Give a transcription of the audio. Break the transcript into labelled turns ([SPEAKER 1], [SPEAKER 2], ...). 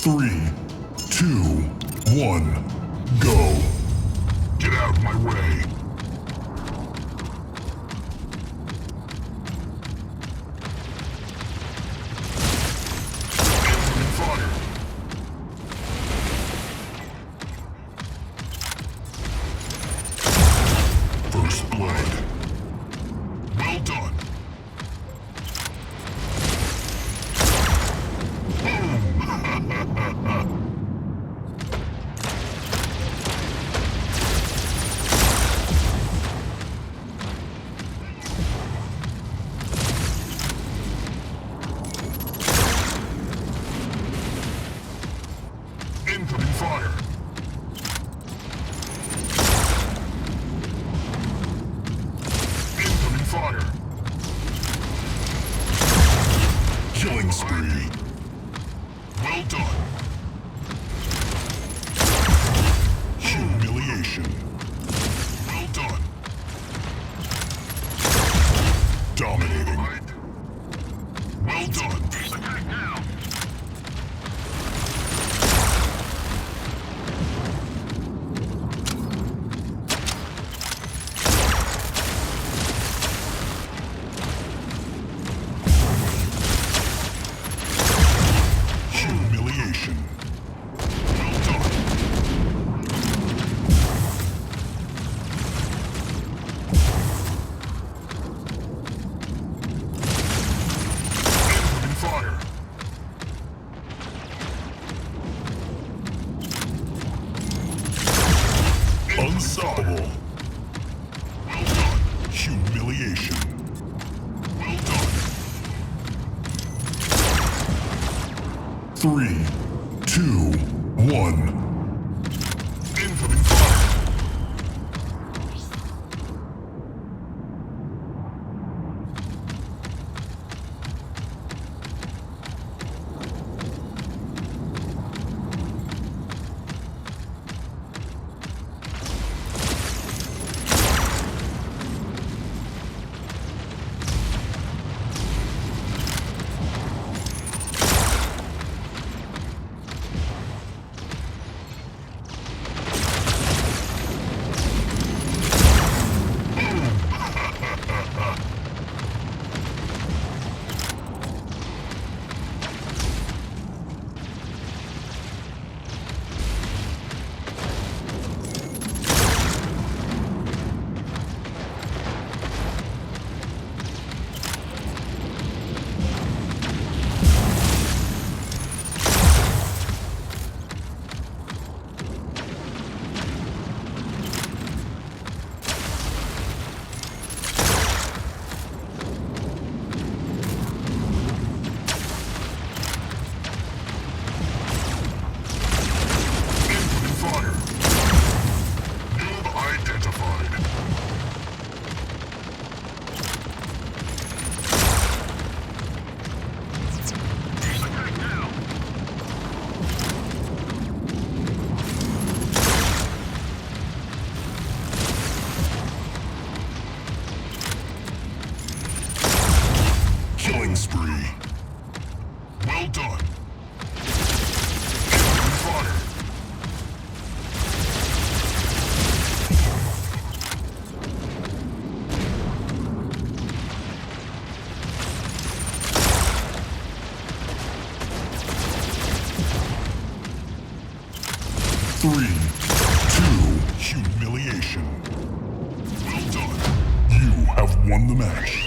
[SPEAKER 1] Three, two, one, go. Get out of my way. Incoming fire. First blood. Well done. Incoming fire. Incoming fire. Killing spree. Well done. Humiliation. Well done. Dominating. Well done. Attack now. Humiliation. Well done. Incoming fire. Unstoppable. Well done. Humiliation. Well done. Three, two, one. Incoming fire. Incoming fire. Noob identified. Attack now. Killing spree. Well done. Incoming fire. Three, two, humiliation. Well done. You have won the match.